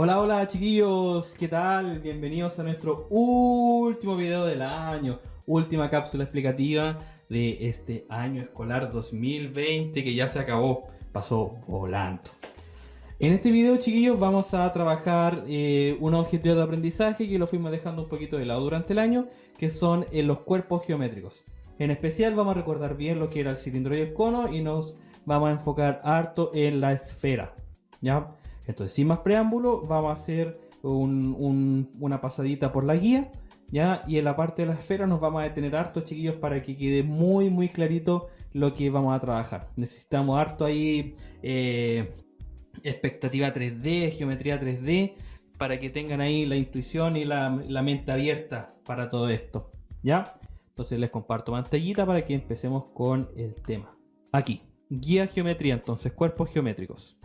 Hola, hola chiquillos, ¿qué tal? Bienvenidos a nuestro último video del año, última cápsula explicativa de este año escolar 2020 que ya se acabó, pasó volando. En este video, chiquillos, vamos a trabajar unos objetivos de aprendizaje que lo fuimos dejando un poquito de lado durante el año, que son los cuerpos geométricos. En especial vamos a recordar bien lo que era el cilindro y el cono y nos vamos a enfocar harto en la esfera, ¿ya? Entonces, sin más preámbulo, vamos a hacer una pasadita por la guía, ¿ya? Y en la parte de la esfera nos vamos a detener harto, chiquillos, para que quede muy, muy clarito lo que vamos a trabajar. Necesitamos harto ahí expectativa 3D, geometría 3D, para que tengan ahí la intuición y la mente abierta para todo esto, ¿ya? Entonces les comparto pantallita para que empecemos con el tema. Aquí, guía geometría, entonces, cuerpos geométricos,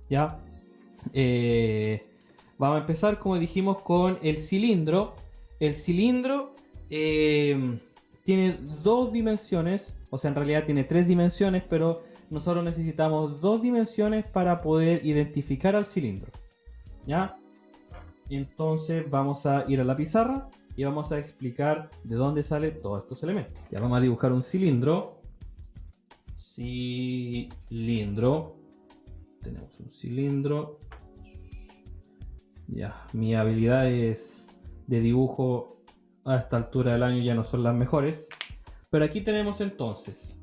¿ya? Vamos a empezar, como dijimos, con el cilindro. El cilindro tiene dos dimensiones, o sea, en realidad tiene tres dimensiones, pero nosotros necesitamos dos dimensiones para poder identificar al cilindro, ¿ya? Entonces vamos a ir a la pizarra y vamos a explicar de dónde salen todos estos elementos. Ya vamos a dibujar un cilindro. Cilindro. Tenemos un cilindro. Ya, mis habilidades de dibujo a esta altura del año ya no son las mejores. Pero aquí tenemos entonces,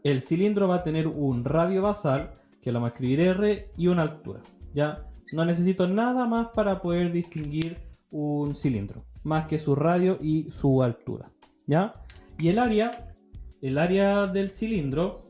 el cilindro va a tener un radio basal, que lo vamos a escribir R, y una altura. Ya, no necesito nada más para poder distinguir un cilindro, más que su radio y su altura. ¿Ya? Y el área del cilindro,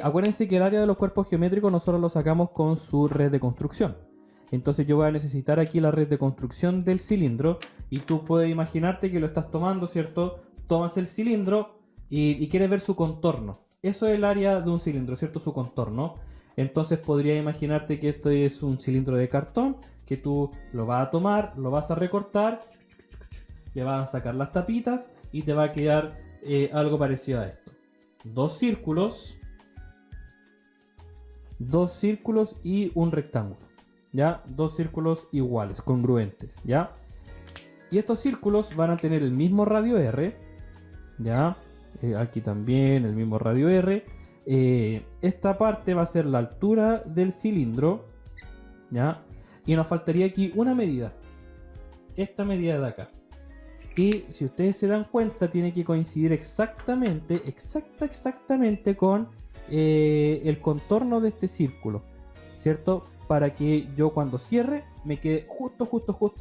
acuérdense que el área de los cuerpos geométricos nosotros lo sacamos con su red de construcción. Entonces yo voy a necesitar aquí la red de construcción del cilindro y tú puedes imaginarte que lo estás tomando, ¿cierto? Tomas el cilindro y quieres ver su contorno. Eso es el área de un cilindro, ¿cierto? Su contorno. Entonces podría imaginarte que esto es un cilindro de cartón que tú lo vas a tomar, lo vas a recortar, le vas a sacar las tapitas y te va a quedar algo parecido a esto. Dos círculos y un rectángulo. ¿Ya? Dos círculos iguales, congruentes, ¿ya? Y estos círculos van a tener el mismo radio R, ¿ya? Aquí también el mismo radio R. Esta parte va a ser la altura del cilindro, ¿ya? Y nos faltaría aquí una medida. Esta medida de acá. Y si ustedes se dan cuenta, tiene que coincidir exactamente con el contorno de este círculo, ¿cierto? Para que yo cuando cierre me quede justo,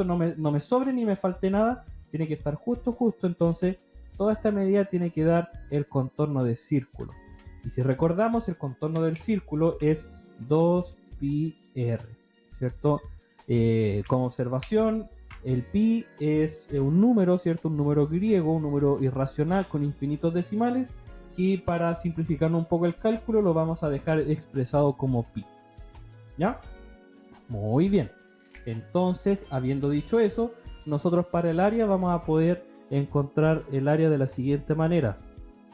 no me sobre ni me falte nada, tiene que estar justo, entonces toda esta medida tiene que dar el contorno del círculo. Y si recordamos, el contorno del círculo es 2πr, ¿cierto? Como observación, el pi es un número, ¿cierto? Un número griego, un número irracional con infinitos decimales, y para simplificar un poco el cálculo lo vamos a dejar expresado como pi, ¿ya? Muy bien. Entonces, habiendo dicho eso, nosotros para el área vamos a poder encontrar el área de la siguiente manera.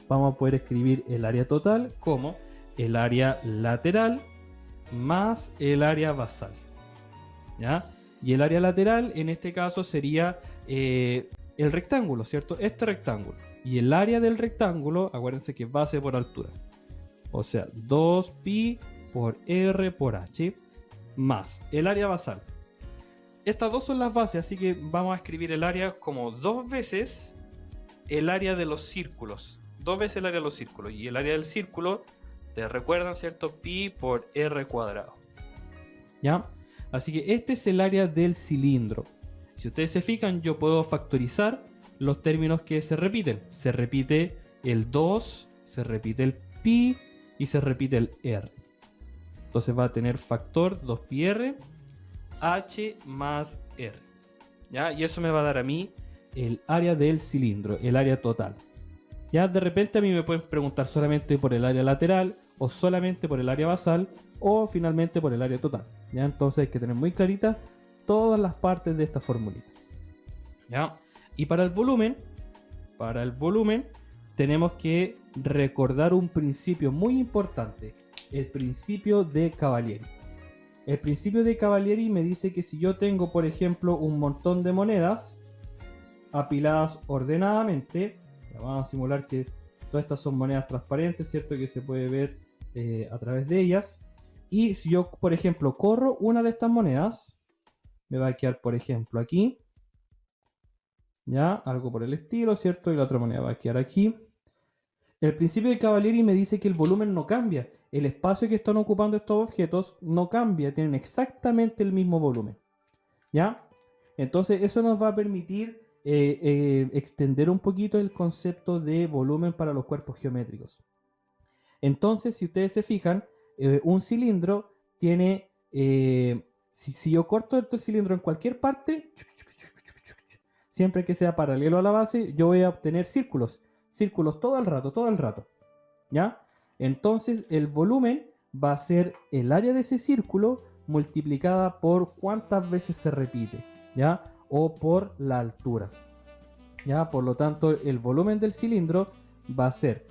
Vamos a poder escribir el área total como el área lateral más el área basal, ¿ya? Y el área lateral en este caso sería el rectángulo, ¿cierto? Este rectángulo. Y el área del rectángulo, acuérdense que es base por altura. O sea, 2pi por r por h más el área basal. Estas dos son las bases, así que vamos a escribir el área como dos veces el área de los círculos. Dos veces el área de los círculos. Y el área del círculo, te recuerdan, ¿cierto? Pi por r cuadrado. ¿Ya? Así que este es el área del cilindro. Si ustedes se fijan, yo puedo factorizar los términos que se repiten. Se repite el 2, se repite el pi y se repite el r. Entonces va a tener factor 2πr h más r, ¿ya? Y eso me va a dar a mí el área del cilindro, el área total. Ya de repente a mí me pueden preguntar solamente por el área lateral, o solamente por el área basal, o finalmente por el área total, ¿ya? Entonces hay que tener muy claritas todas las partes de esta formulita, ¿ya? Y para el volumen tenemos que recordar un principio muy importante, el principio de Cavalieri. el principio de Cavalieri me dice que si yo tengo, por ejemplo, un montón de monedas apiladas ordenadamente, vamos a simular que todas estas son monedas transparentes, ¿cierto? Que se puede ver a través de ellas. Y si yo, por ejemplo, corro una de estas monedas, me va a quedar, por ejemplo, aquí. Ya, algo por el estilo, ¿cierto? Y la otra moneda va a quedar aquí. El principio de Cavalieri me dice que el volumen no cambia. El espacio que están ocupando estos objetos no cambia, tienen exactamente el mismo volumen. ¿Ya? Entonces eso nos va a permitir extender un poquito el concepto de volumen para los cuerpos geométricos. Entonces, si ustedes se fijan, un cilindro tiene... si yo corto el cilindro en cualquier parte, siempre que sea paralelo a la base, yo voy a obtener círculos. Círculos todo el rato. ¿Ya? Entonces, el volumen va a ser el área de ese círculo multiplicada por cuántas veces se repite, ¿ya? O por la altura, ¿ya? Por lo tanto, el volumen del cilindro va a ser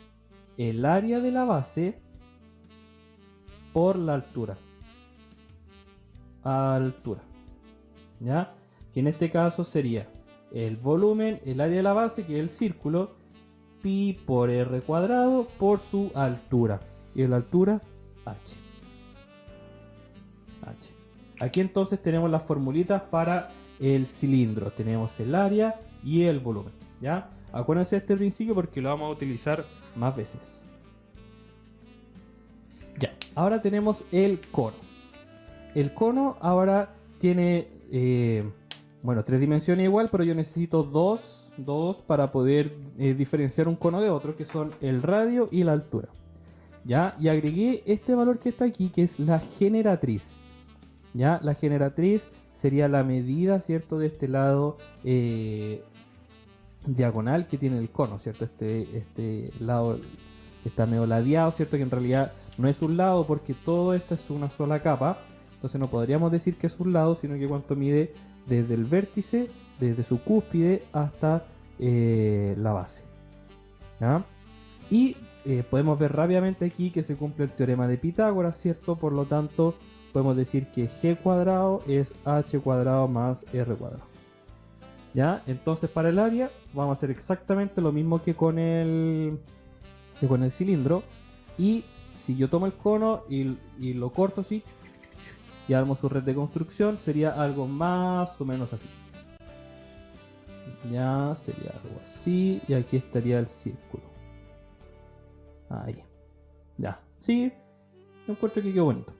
el área de la base por la altura. ¿Ya? Que en este caso sería el volumen, el área de la base, que es el círculo, pi por r cuadrado por su altura. Y la altura, h. Aquí entonces tenemos las formulitas para el cilindro. Tenemos el área y el volumen, ¿ya? Acuérdense de este principio porque lo vamos a utilizar más veces. Ya, ahora tenemos el cono. El cono ahora tiene, bueno, 3 dimensiones igual, pero yo necesito dos para poder diferenciar un cono de otro, que son el radio y la altura. ¿Ya? Y agregué este valor que está aquí, que es la generatriz. ¿Ya? La generatriz sería la medida, ¿cierto? De este lado diagonal que tiene el cono, ¿cierto? Este lado que está medio ladeado, ¿cierto? Que en realidad no es un lado porque todo esto es una sola capa. Entonces no podríamos decir que es un lado, sino que cuánto mide desde el vértice, desde su cúspide hasta la base. ¿Ya? Y podemos ver rápidamente aquí que se cumple el teorema de Pitágoras, ¿cierto? Por lo tanto, podemos decir que g cuadrado es h cuadrado más r cuadrado. ¿Ya? Entonces para el área vamos a hacer exactamente lo mismo que con el cilindro. Y si yo tomo el cono y lo corto así, y armo su red de construcción, sería algo más o menos así. Ya, sería algo así. Y aquí estaría el círculo. Ahí. Ya. Sí. Me encuentro que quedó bonito.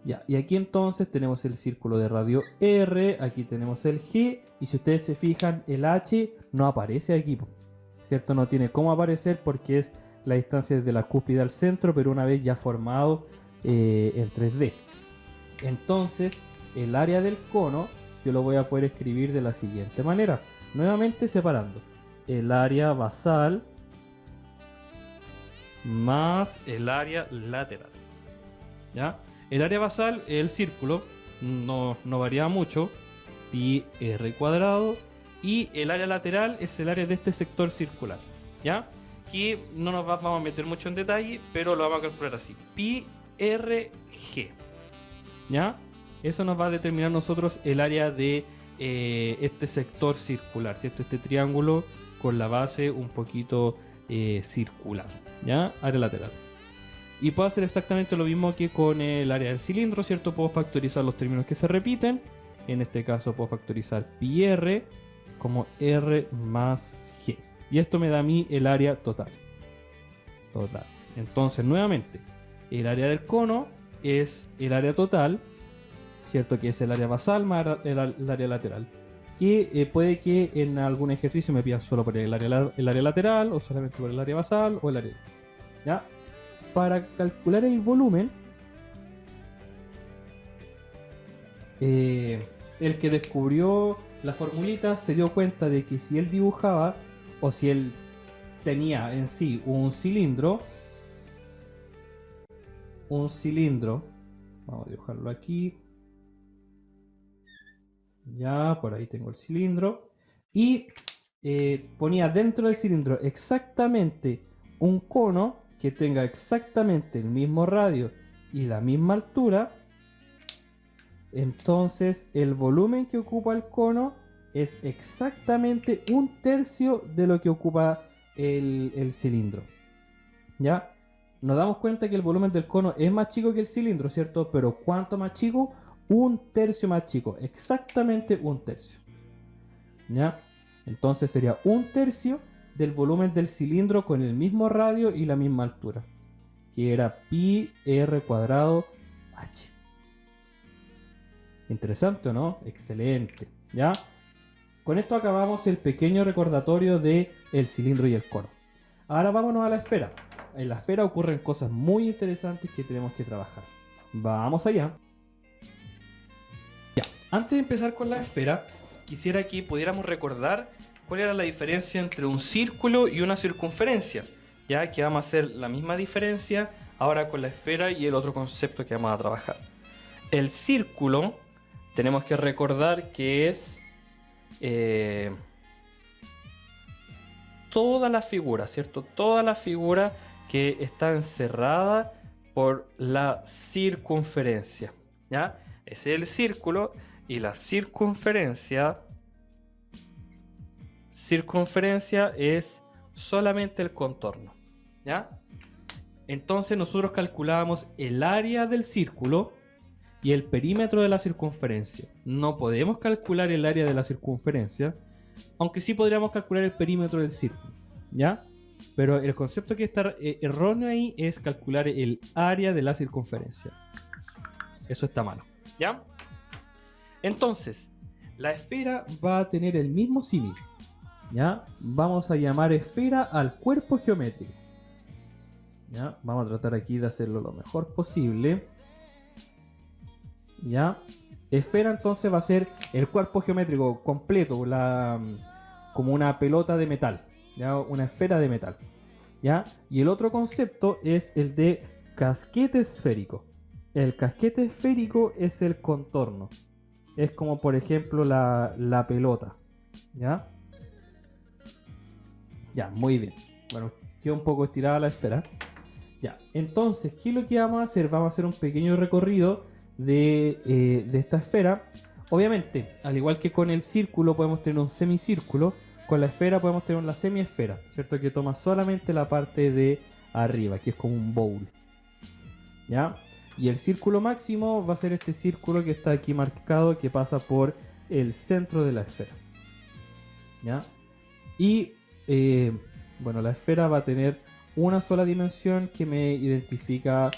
Ya. Y aquí entonces tenemos el círculo de radio R. Aquí tenemos el G. Y si ustedes se fijan, el H no aparece aquí, ¿cierto? No tiene cómo aparecer porque es la distancia desde la cúspide al centro, pero una vez ya formado en 3D. Entonces, el área del cono yo lo voy a poder escribir de la siguiente manera. Nuevamente separando el área basal más el área lateral. ¿Ya? El área basal es el círculo, no varía mucho, pi r cuadrado, y el área lateral es el área de este sector circular. ¿Ya? Aquí no nos vamos a meter mucho en detalle, pero lo vamos a calcular así: pi r g. ¿Ya? Eso nos va a determinar nosotros el área de este sector circular, ¿cierto? Este triángulo con la base un poquito circular, ¿ya? Área lateral. Y puedo hacer exactamente lo mismo que con el área del cilindro, ¿cierto? Puedo factorizar los términos que se repiten. En este caso puedo factorizar pi r como r más g. Y esto me da a mí el área total. Entonces, nuevamente, el área del cono es el área total, ¿cierto? Que es el área basal más el área lateral. Que puede que en algún ejercicio me pidan solo por el área lateral, o solamente por el área basal, o el área. ¿Ya? Para calcular el volumen, el que descubrió la formulita se dio cuenta de que si él dibujaba, o si él tenía en sí un cilindro, vamos a dibujarlo aquí, ya por ahí tengo el cilindro, y ponía dentro del cilindro exactamente un cono que tenga exactamente el mismo radio y la misma altura, entonces el volumen que ocupa el cono es exactamente 1/3 de lo que ocupa el cilindro. ¿Ya? Nos damos cuenta que el volumen del cono es más chico que el cilindro, ¿cierto? Pero ¿cuánto más chico? 1/3 más chico, exactamente 1/3. ¿Ya? Entonces sería 1/3 del volumen del cilindro con el mismo radio y la misma altura, que era pi r cuadrado h. Interesante, ¿no? Excelente. ¿Ya? Con esto acabamos el pequeño recordatorio de el cilindro y el cono. Ahora vámonos a la esfera. En la esfera ocurren cosas muy interesantes que tenemos que trabajar. Vamos allá. Ya, antes de empezar con la esfera, quisiera que pudiéramos recordar cuál era la diferencia entre un círculo y una circunferencia. Ya que vamos a hacer la misma diferencia ahora con la esfera y el otro concepto que vamos a trabajar. El círculo, tenemos que recordar que es toda la figura, ¿cierto? Toda la figura que está encerrada por la circunferencia, ¿ya? Ese es el círculo y la circunferencia es solamente el contorno, ¿ya? Entonces nosotros calculábamos el área del círculo y el perímetro de la circunferencia. No podemos calcular el área de la circunferencia, aunque sí podríamos calcular el perímetro del círculo, ¿ya? Pero el concepto que está erróneo ahí es calcular el área de la circunferencia. Eso está malo, ¿ya? Entonces, la esfera va a tener el mismo símil, ¿ya? Vamos a llamar esfera al cuerpo geométrico, ¿ya? Vamos a tratar aquí de hacerlo lo mejor posible, ¿ya? Esfera entonces va a ser el cuerpo geométrico completo, como una pelota de metal, ¿ya? Una esfera de metal, ¿ya? Y el otro concepto es el de casquete esférico. El casquete esférico es el contorno. Es como por ejemplo la pelota, ¿ya? Ya, muy bien. Bueno, quedó un poco estirada la esfera. Ya, entonces, ¿qué es lo que vamos a hacer? Vamos a hacer un pequeño recorrido de esta esfera. Obviamente, al igual que con el círculo podemos tener un semicírculo, con la esfera podemos tener la semiesfera, ¿cierto? Que toma solamente la parte de arriba, que es como un bowl, ¿ya? Y el círculo máximo va a ser este círculo que está aquí marcado, que pasa por el centro de la esfera, ¿ya? Y, bueno, la esfera va a tener una sola dimensión que me identifica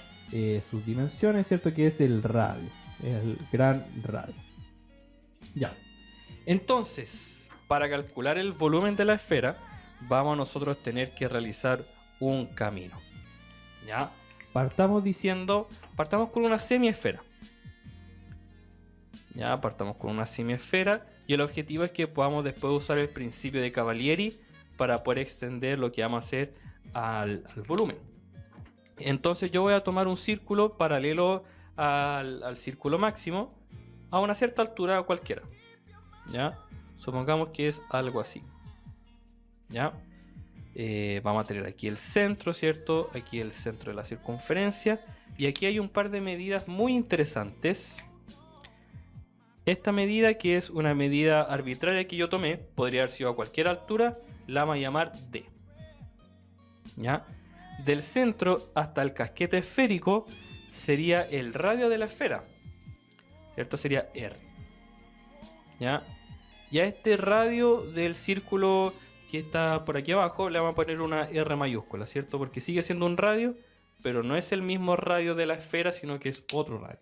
sus dimensiones, ¿cierto? Que es el radio, el gran radio. Ya. Entonces, para calcular el volumen de la esfera, vamos a nosotros tener que realizar un camino. ¿Ya? Partamos con una semiesfera. Ya, partamos con una semiesfera y el objetivo es que podamos después usar el principio de Cavalieri para poder extender lo que vamos a hacer al volumen. Entonces yo voy a tomar un círculo paralelo al círculo máximo a una cierta altura cualquiera, ¿ya? Supongamos que es algo así, ¿ya? Vamos a tener aquí el centro, ¿cierto? Aquí el centro de la circunferencia y aquí hay un par de medidas muy interesantes. Esta medida, que es una medida arbitraria que yo tomé, podría haber sido a cualquier altura, la vamos a llamar D, ¿ya? Del centro hasta el casquete esférico sería el radio de la esfera, ¿cierto? Sería R, ¿ya? Y a este radio del círculo que está por aquí abajo le vamos a poner una R mayúscula, ¿cierto? Porque sigue siendo un radio, pero no es el mismo radio de la esfera, sino que es otro radio.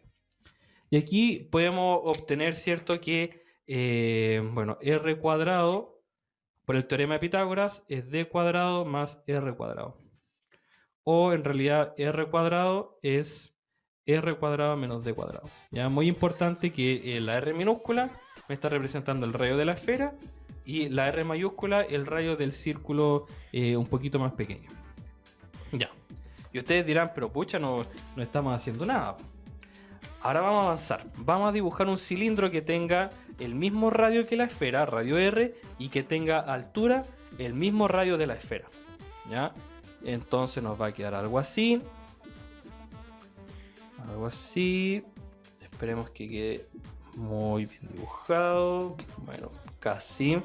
Y aquí podemos obtener, ¿cierto? Que, bueno, R cuadrado, por el teorema de Pitágoras, es D cuadrado más R cuadrado. O en realidad R cuadrado es R cuadrado menos D cuadrado. Ya, muy importante que la R minúscula me está representando el radio de la esfera y la R mayúscula el radio del círculo un poquito más pequeño. Ya. Y ustedes dirán, pero pucha, no estamos haciendo nada. Ahora vamos a avanzar. Vamos a dibujar un cilindro que tenga el mismo radio que la esfera, radio R, y que tenga altura el mismo radio de la esfera. ¿Ya? Entonces nos va a quedar algo así. Algo así. Esperemos que quede muy bien dibujado. Bueno, casi.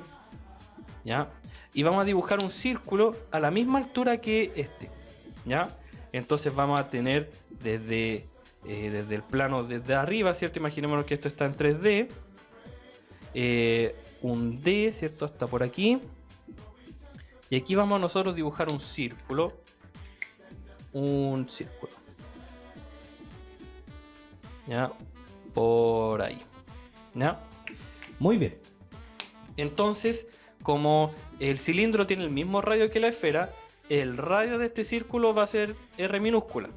¿Ya? Y vamos a dibujar un círculo a la misma altura que este. ¿Ya? Entonces vamos a tener desde el plano desde arriba, ¿cierto? Imaginémonos que esto está en 3D. Un D, ¿cierto? Hasta por aquí. Y aquí vamos a nosotros dibujar un círculo. Un círculo. ¿Ya? Por ahí. ¿Ya? Muy bien. Entonces, como el cilindro tiene el mismo radio que la esfera, el radio de este círculo va a ser R minúscula,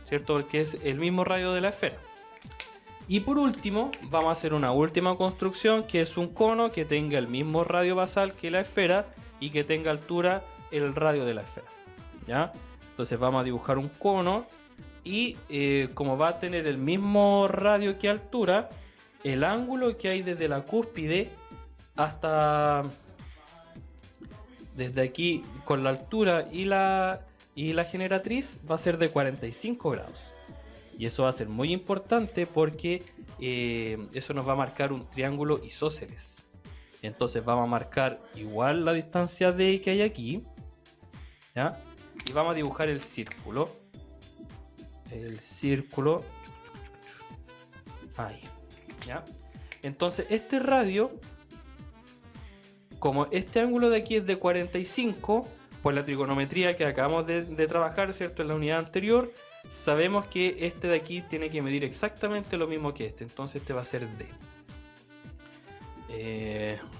¿cierto? Porque es el mismo radio de la esfera. Y por último, vamos a hacer una última construcción, que es un cono que tenga el mismo radio basal que la esfera y que tenga altura el radio de la esfera. ¿Ya? Entonces vamos a dibujar un cono y como va a tener el mismo radio que altura, el ángulo que hay desde la cúspide hasta desde aquí con la altura y la generatriz va a ser de 45 grados. Y eso va a ser muy importante porque eso nos va a marcar un triángulo isósceles. Entonces vamos a marcar igual la distancia D que hay aquí, ¿ya? Y vamos a dibujar el círculo. El círculo. Ahí, ¿ya? Entonces este radio, como este ángulo de aquí es de 45, por la trigonometría que acabamos de trabajar, ¿cierto? En la unidad anterior, sabemos que este de aquí tiene que medir exactamente lo mismo que este. Entonces este va a ser D.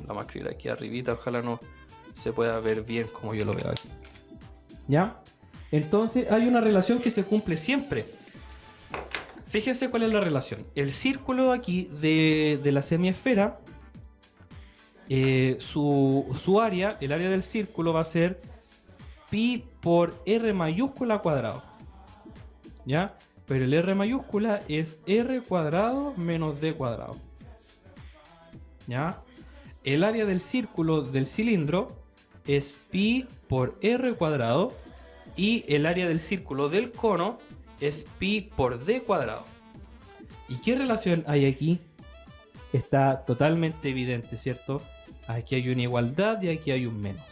Vamos a escribir aquí arribita, ojalá no se pueda ver bien como yo lo veo aquí. ¿Ya? Entonces hay una relación que se cumple siempre. Fíjense cuál es la relación. El círculo aquí de la semiesfera, su área, el área del círculo va a ser pi por r mayúscula cuadrado. ¿Ya? Pero el r mayúscula es r cuadrado menos d cuadrado. ¿Ya? El área del círculo del cilindro es pi por r cuadrado y el área del círculo del cono es pi por d cuadrado. ¿Y qué relación hay aquí? Está totalmente evidente, ¿cierto? Aquí hay una igualdad y aquí hay un menos.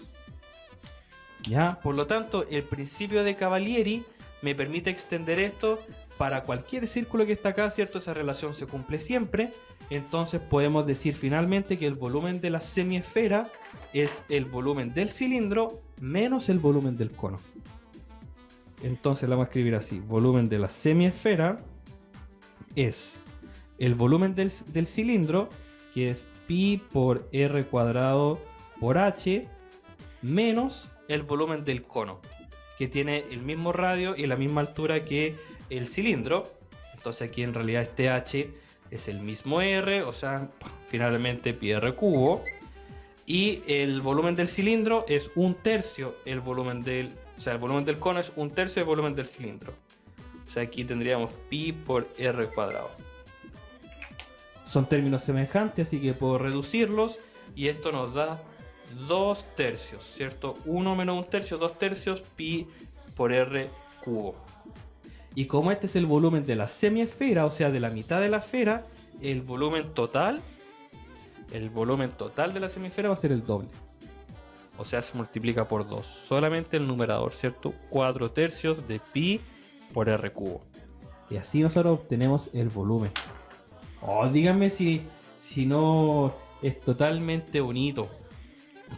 ¿Ya? Por lo tanto, el principio de Cavalieri me permite extender esto para cualquier círculo que está acá, ¿cierto? Esa relación se cumple siempre. Entonces podemos decir finalmente que el volumen de la semiesfera es el volumen del cilindro menos el volumen del cono. Entonces la vamos a escribir así. Volumen de la semiesfera es el volumen del cilindro, que es pi por r cuadrado por h, menos el volumen del cono, que tiene el mismo radio y la misma altura que el cilindro. Entonces aquí en realidad este h es el mismo r, o sea, finalmente pi r cubo. Y el volumen del cilindro es un tercio el volumen del... O sea, el volumen del cono es un tercio del volumen del cilindro. O sea, aquí tendríamos pi por r cuadrado. Son términos semejantes, así que puedo reducirlos. Y esto nos da 2 tercios, ¿cierto? 1 menos 1 tercio, 2 tercios, pi por r cubo. Y como este es el volumen de la semiesfera, o sea, de la mitad de la esfera, el volumen total de la semiesfera va a ser el doble. O sea, se multiplica por 2. Solamente el numerador, ¿cierto? 4 tercios de pi por r cubo. Y así nosotros obtenemos el volumen. Oh, díganme si no es totalmente bonito.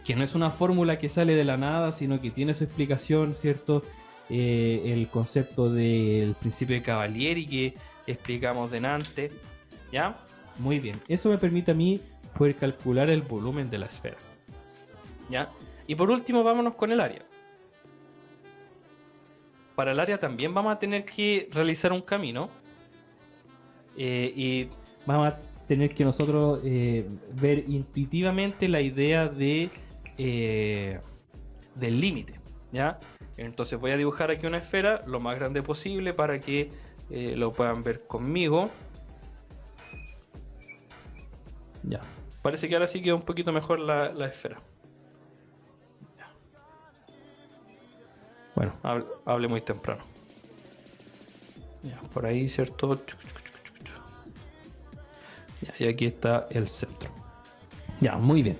Que no es una fórmula que sale de la nada, sino que tiene su explicación, ¿cierto? El concepto del principio de Cavalieri que explicamos delante. ¿Ya? Muy bien. Eso me permite a mí poder calcular el volumen de la esfera. ¿Ya? Y por último, vámonos con el área. Para el área también vamos a tener que realizar un camino. Y vamos a tener que nosotros ver intuitivamente la idea de del límite. ¿Ya? Entonces voy a dibujar aquí una esfera lo más grande posible para que lo puedan ver conmigo. Ya. Parece que ahora sí queda un poquito mejor la esfera. Ya. Bueno, hable muy temprano. Ya, por ahí, ¿cierto? Ya. Y aquí está el centro. Ya, muy bien.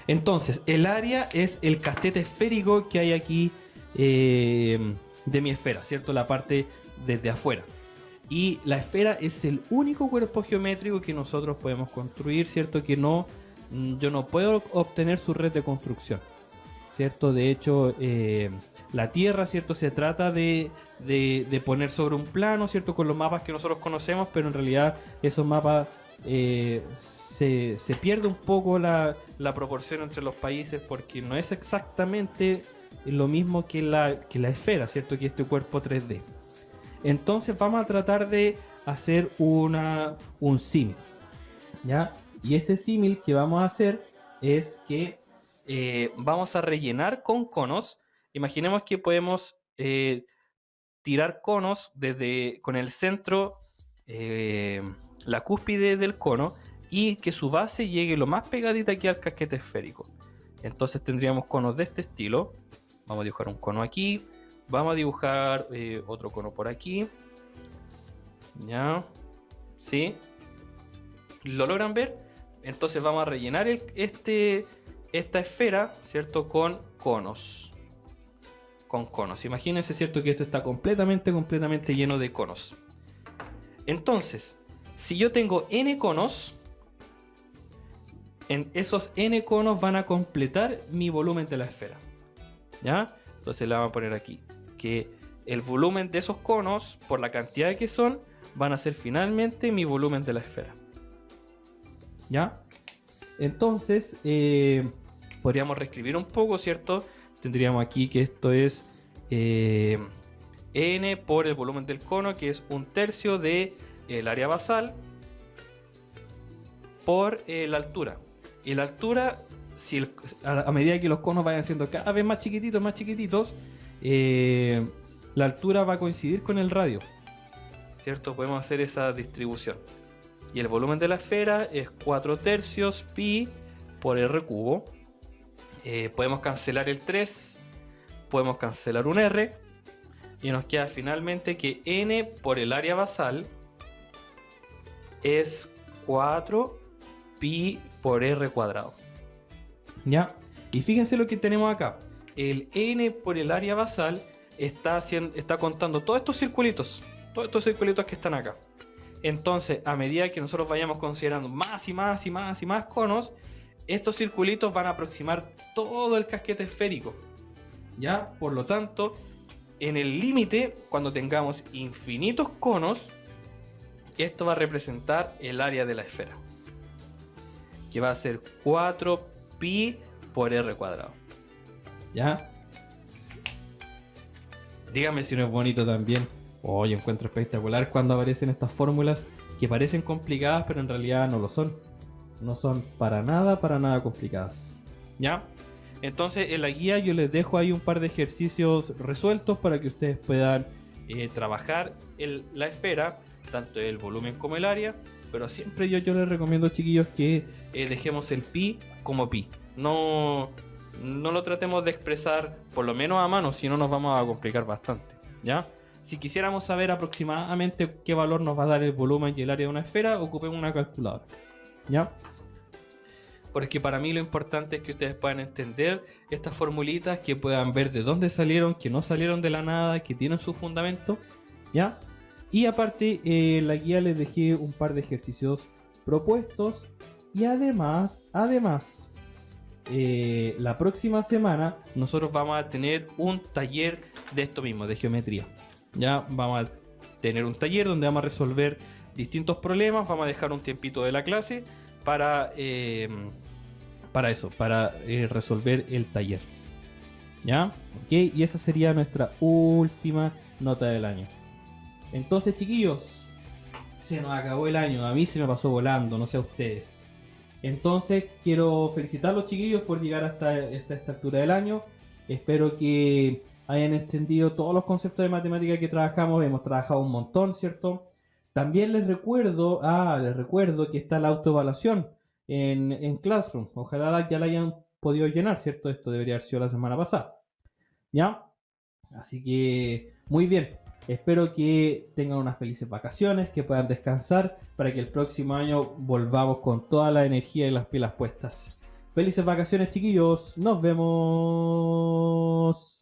Entonces, el área es el castete esférico que hay aquí de mi esfera, ¿cierto? La parte desde afuera. Y la esfera es el único cuerpo geométrico que nosotros podemos construir, ¿cierto? Que no, yo no puedo obtener su red de construcción, ¿cierto? De hecho, la Tierra, ¿cierto? Se trata de poner sobre un plano, ¿cierto? Con los mapas que nosotros conocemos, pero en realidad esos mapas se pierde un poco la proporción entre los países porque no es exactamente lo mismo que la esfera, ¿cierto? Que este cuerpo 3D. Entonces vamos a tratar de hacer un símil, ¿ya? Y ese símil que vamos a hacer es que vamos a rellenar con conos. Imaginemos que podemos tirar conos con el centro, la cúspide del cono, y que su base llegue lo más pegadita aquí al casquete esférico. Entonces tendríamos conos de este estilo. Vamos a dibujar un cono aquí. Vamos a dibujar otro cono por aquí. ¿Ya? ¿Sí? ¿Lo logran ver? Entonces vamos a rellenar esta esfera, ¿cierto? Con conos. Con conos. Imagínense, ¿cierto? Que esto está completamente lleno de conos. Entonces, si yo tengo n conos, en esos n conos van a completar mi volumen de la esfera. ¿Ya? Entonces le vamos a poner aquí que el volumen de esos conos, por la cantidad que son, van a ser finalmente mi volumen de la esfera. ¿Ya? Entonces, podríamos reescribir un poco, ¿cierto? Tendríamos aquí que esto es n por el volumen del cono, que es 1/3 del área basal, por la altura. Y la altura, si a medida que los conos vayan siendo cada vez más chiquititos, la altura va a coincidir con el radio, ¿cierto? Podemos hacer esa distribución. Y el volumen de la esfera es 4/3 pi por r cubo. Podemos cancelar el 3, podemos cancelar un r, y nos queda finalmente que n por el área basal es 4 pi por r cuadrado. ¿Ya? Y fíjense lo que tenemos acá. El n por el área basal está contando todos estos circulitos que están acá. Entonces, a medida que nosotros vayamos considerando más y más conos, estos circulitos van a aproximar todo el casquete esférico. ¿Ya? Por lo tanto, en el límite, cuando tengamos infinitos conos, esto va a representar el área de la esfera, que va a ser 4 pi por r cuadrado. ¿Ya? Dígame si no es bonito también. Yo encuentro espectacular cuando aparecen estas fórmulas que parecen complicadas, pero en realidad no lo son. No son para nada complicadas. ¿Ya? Entonces en la guía yo les dejo ahí un par de ejercicios resueltos para que ustedes puedan trabajar la esfera, tanto el volumen como el área. Pero siempre yo les recomiendo, chiquillos, que dejemos el pi como pi. No lo tratemos de expresar por lo menos a mano, si no nos vamos a complicar bastante. ¿Ya? Si quisiéramos saber aproximadamente qué valor nos va a dar el volumen y el área de una esfera, ocupemos una calculadora. ¿Ya? Porque para mí lo importante es que ustedes puedan entender estas formulitas, que puedan ver de dónde salieron, que no salieron de la nada, que tienen su fundamento. ¿Ya? Y aparte, en la guía les dejé un par de ejercicios propuestos. Y además, la próxima semana nosotros vamos a tener un taller de esto mismo, de geometría. Ya vamos a tener un taller donde vamos a resolver distintos problemas. Vamos a dejar un tiempito de la clase para resolver el taller. ¿Ya? Ok, y esa sería nuestra última nota del año. Entonces, chiquillos, se nos acabó el año. A mí se me pasó volando, no sé a ustedes. Entonces, quiero felicitar a los chiquillos por llegar hasta esta altura del año. Espero que hayan entendido todos los conceptos de matemática que trabajamos. Hemos trabajado un montón, ¿cierto? También les recuerdo que está la autoevaluación en Classroom. Ojalá ya la hayan podido llenar, ¿cierto? Esto debería haber sido la semana pasada. ¿Ya? Así que, muy bien. Espero que tengan unas felices vacaciones, que puedan descansar para que el próximo año volvamos con toda la energía y las pilas puestas. Felices vacaciones, chiquillos. Nos vemos.